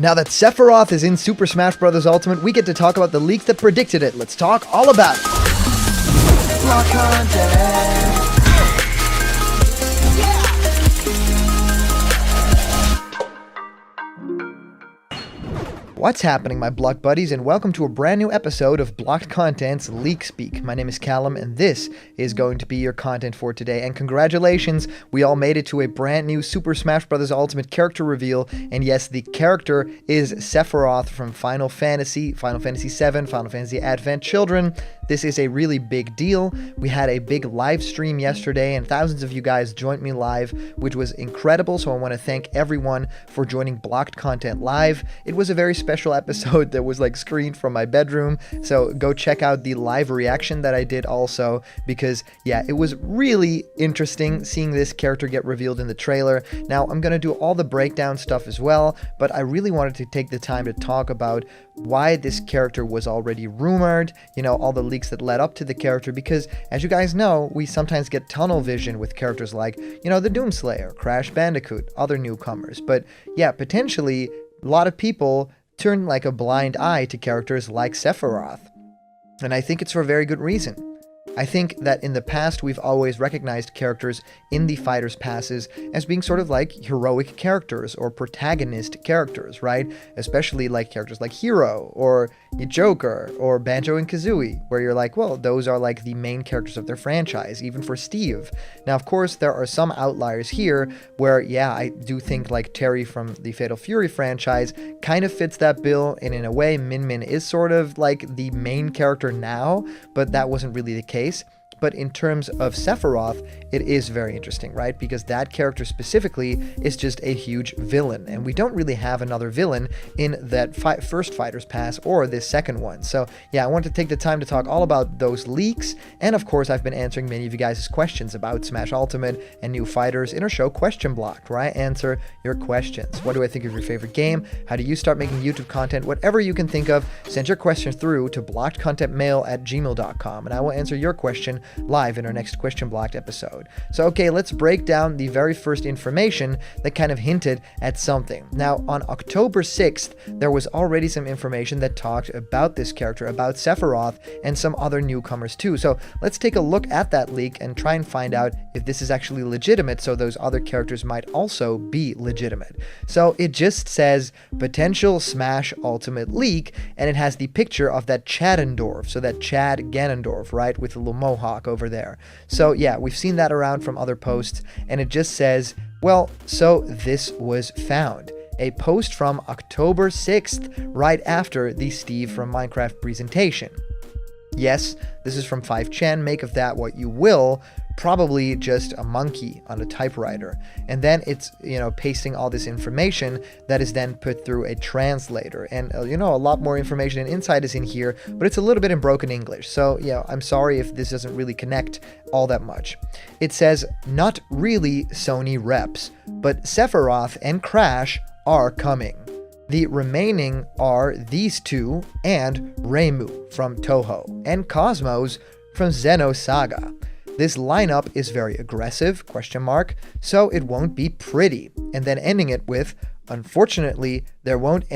Now that Sephiroth is in Super Smash Bros. Ultimate, we get to talk about the leaks that predicted it. Let's talk all about it. Block content. What's happening, my Block buddies, and welcome to a brand new episode of Blocked Content's Leak Speak. My name is Callum, and this is going to be your content for today. And congratulations, we all made it to a brand new Super Smash Bros. Ultimate character reveal. And yes, the character is Sephiroth from Final Fantasy VII, Final Fantasy Advent Children. This is a really big deal. We had a big live stream yesterday, and thousands of you guys joined me live, which was incredible. So I want to thank everyone for joining Blocked Content live. It was a very special episode that was screened from my bedroom, so go check out the live reaction that I did also, because yeah, it was really interesting seeing this character get revealed in the trailer. Now I'm gonna do all the breakdown stuff as well, but I really wanted to take the time to talk about why this character was already rumored, all the leaks that led up to the character, because as you guys know, we sometimes get tunnel vision with characters like, the Doomslayer, Crash Bandicoot, other newcomers. But yeah, potentially a lot of people turn a blind eye to characters like Sephiroth. And I think it's for a very good reason. I think that in the past, we've always recognized characters in the Fighters Passes as being sort of like heroic characters or protagonist characters, right? Especially characters like Hero or Joker or Banjo and Kazooie, where you're like, well, those are the main characters of their franchise, even for Steve. Now, of course, there are some outliers here where, yeah, I do think Terry from the Fatal Fury franchise kind of fits that bill, and in a way, Min Min is sort of the main character now, but that wasn't really the case. But in terms of Sephiroth, it is very interesting, right? Because that character specifically is just a huge villain, and we don't really have another villain in that first Fighters Pass or this second one. So yeah, I want to take the time to talk all about those leaks, and of course I've been answering many of you guys' questions about Smash Ultimate and new fighters in our show Question Blocked, where I answer your questions. What do I think of your favorite game? How do you start making YouTube content? Whatever you can think of, send your question through to blockedcontentmail@gmail.com, and I will answer your question live in our next Question Blocked episode. So okay, let's break down the very first information that kind of hinted at something. Now, on October 6th, there was already some information that talked about this character, about Sephiroth, and some other newcomers too. So let's take a look at that leak and try and find out if this is actually legitimate, so those other characters might also be legitimate. So it just says potential Smash Ultimate leak, and it has the picture of that Chadendorf, so that Chad Ganondorf, right, with the little mohawk over there. So yeah, we've seen that around from other posts, and it just says, well, so this was found. A post from October 6th, right after the Steve from Minecraft presentation. Yes, this is from 5chan, make of that what you will, probably just a monkey on a typewriter. And then it's, pasting all this information that is then put through a translator. And, a lot more information and insight is in here, but it's a little bit in broken English. So, yeah, I'm sorry if this doesn't really connect all that much. It says, not really Sony reps, but Sephiroth and Crash are coming. The remaining are these two and Reimu from Toho and Cosmos from Xenosaga. This lineup is very aggressive, ? So it won't be pretty. And then ending it with, unfortunately, there won't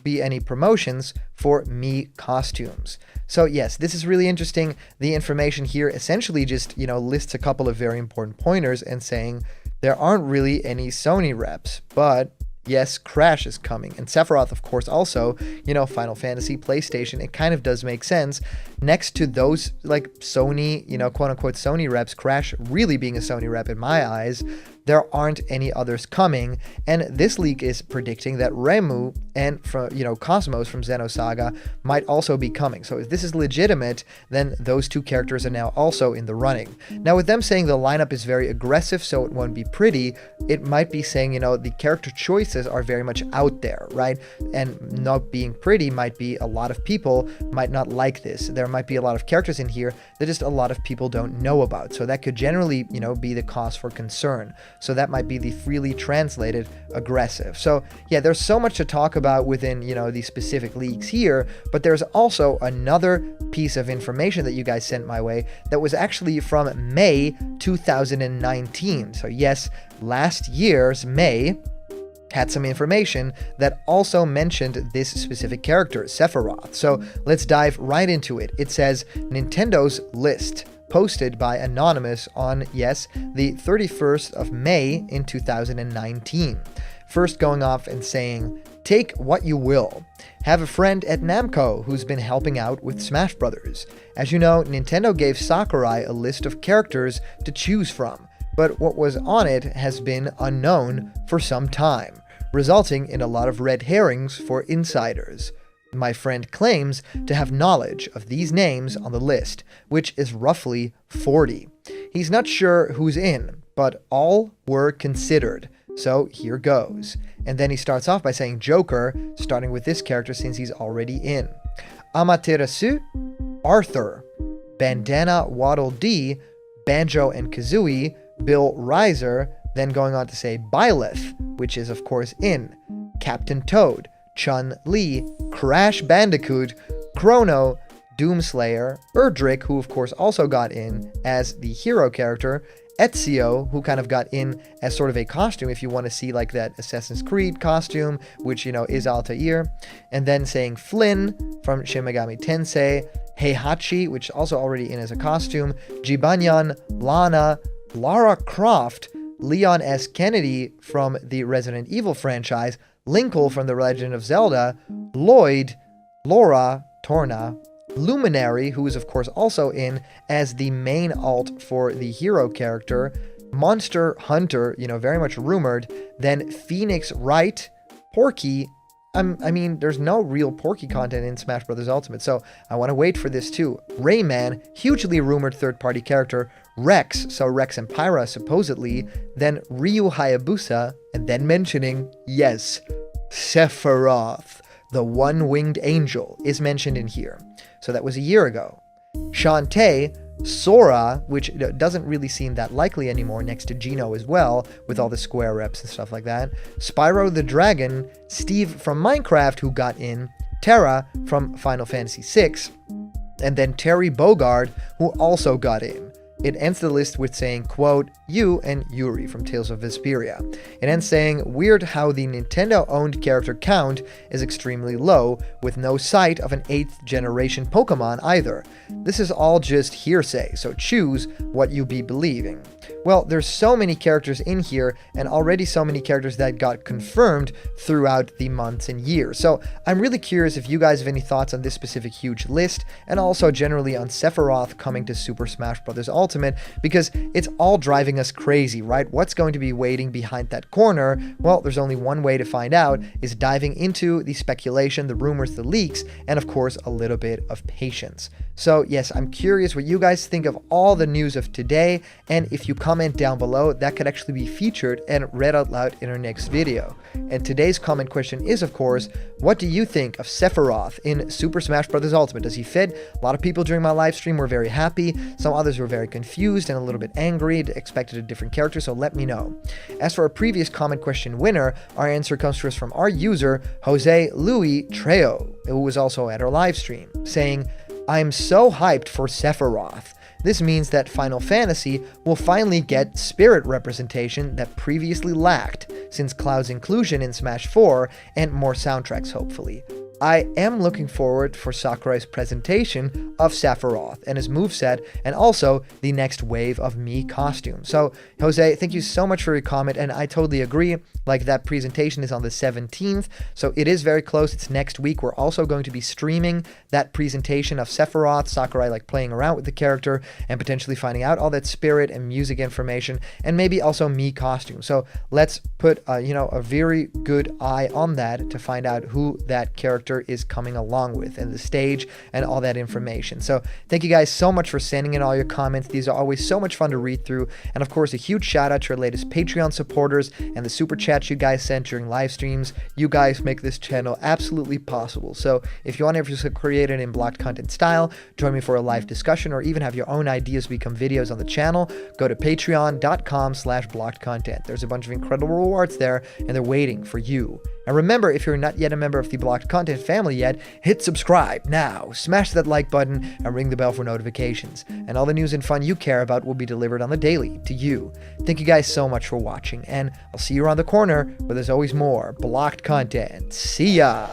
be any promotions for me costumes. So yes, this is really interesting. The information here essentially just, lists a couple of very important pointers and saying there aren't really any Sony reps, but yes, Crash is coming. And Sephiroth, of course, also, Final Fantasy, PlayStation, it kind of does make sense. Next to those, Sony, quote-unquote Sony reps, Crash really being a Sony rep in my eyes, there aren't any others coming. And this leak is predicting that Reimu and Cosmos from Xenosaga might also be coming. So if this is legitimate, then those two characters are now also in the running. Now, with them saying the lineup is very aggressive, so it won't be pretty, it might be saying, the character choices are very much out there, right? And not being pretty might be a lot of people might not like this. There might be a lot of characters in here that just a lot of people don't know about. So that could generally, be the cause for concern. So that might be the freely translated aggressive. So yeah, there's so much to talk about within, these specific leaks here, but there's also another piece of information that you guys sent my way that was actually from May 2019. So yes, last year's May, had some information that also mentioned this specific character, Sephiroth. So let's dive right into it. It says Nintendo's list, posted by Anonymous on, yes, the 31st of May in 2019. First going off and saying, take what you will. Have a friend at Namco who's been helping out with Smash Brothers. As you know, Nintendo gave Sakurai a list of characters to choose from, but what was on it has been unknown for some time, resulting in a lot of red herrings for insiders. My friend claims to have knowledge of these names on the list, which is roughly 40. He's not sure who's in, but all were considered. So here goes. And then he starts off by saying Joker, starting with this character since he's already in. Amaterasu, Arthur, Bandana Waddle Dee, Banjo and Kazooie, Bill Reiser, then going on to say Byleth, which is of course in, Captain Toad, Chun-Li, Crash Bandicoot, Chrono, Doomslayer, Erdrick, who of course also got in as the hero character, Ezio, who kind of got in as sort of a costume if you want to see like that Assassin's Creed costume, which, you know, is Altair, and then saying Flynn from Shin Megami Tensei, Heihachi, which is also already in as a costume, Jibanyan, Lana, Lara Croft, Leon S. Kennedy from the Resident Evil franchise, Linkle from The Legend of Zelda, Lloyd, Laura, Torna, Luminary, who is of course also in as the main alt for the hero character, Monster Hunter, you know, very much rumored, then Phoenix Wright, Porky. I mean, there's no real Porky content in Smash Bros. Ultimate, so I want to wait for this too. Rayman, hugely rumored third-party character, Rex, so Rex and Pyra supposedly, then Ryu Hayabusa, and then mentioning, yes, Sephiroth, the one-winged angel, is mentioned in here. So that was a year ago. Shantae, Sora, which doesn't really seem that likely anymore, next to Geno as well, with all the Square reps and stuff like that. Spyro the Dragon, Steve from Minecraft, who got in, Terra from Final Fantasy VI, and then Terry Bogard, who also got in. It ends the list with saying, quote, you and Yuri from Tales of Vesperia. It ends saying, weird how the Nintendo-owned character count is extremely low, with no sight of an 8th generation Pokemon either. This is all just hearsay, so choose what you be believing. Well, there's so many characters in here, and already so many characters that got confirmed throughout the months and years. So I'm really curious if you guys have any thoughts on this specific huge list, and also generally on Sephiroth coming to Super Smash Bros. Ultimate, because it's all driving us crazy, right? What's going to be waiting behind that corner? Well, there's only one way to find out, is diving into the speculation, the rumors, the leaks, and of course, a little bit of patience. So yes, I'm curious what you guys think of all the news of today, and if you comment down below, that could actually be featured and read out loud in our next video. And today's comment question is, of course, what do you think of Sephiroth in Super Smash Bros. Ultimate? Does he fit? A lot of people during my live stream were very happy. Some others were very confused and a little bit angry, expected a different character, so let me know. As for our previous comment question winner, our answer comes to us from our user, Jose Louis Trejo, who was also at our live stream, saying, I'm so hyped for Sephiroth. This means that Final Fantasy will finally get spirit representation that previously lacked, since Cloud's inclusion in Smash 4 and more soundtracks hopefully. I am looking forward for Sakurai's presentation of Sephiroth and his moveset, and also the next wave of Mii costumes. So, Jose, thank you so much for your comment, and I totally agree. Like, that presentation is on the 17th, so it is very close. It's next week. We're also going to be streaming that presentation of Sephiroth, Sakurai like playing around with the character, and potentially finding out all that spirit and music information, and maybe also Mii costumes. So let's put, a very good eye on that to find out who that character is coming along with, and the stage and all that information. So thank you guys so much for sending in all your comments. These are always so much fun to read through, and of course a huge shout out to our latest Patreon supporters and the super chats you guys sent during live streams. You guys make this channel absolutely possible. So if you want to ever create it in blocked content style, join me for a live discussion, or even have your own ideas become videos on the channel, go to patreon.com/blockedcontent. There's a bunch of incredible rewards there, and they're waiting for you. And remember, if you're not yet a member of the Blocked Content family yet, hit subscribe now, smash that like button, and ring the bell for notifications. And all the news and fun you care about will be delivered on the daily to you. Thank you guys so much for watching, and I'll see you around the corner where there's always more Blocked Content. See ya!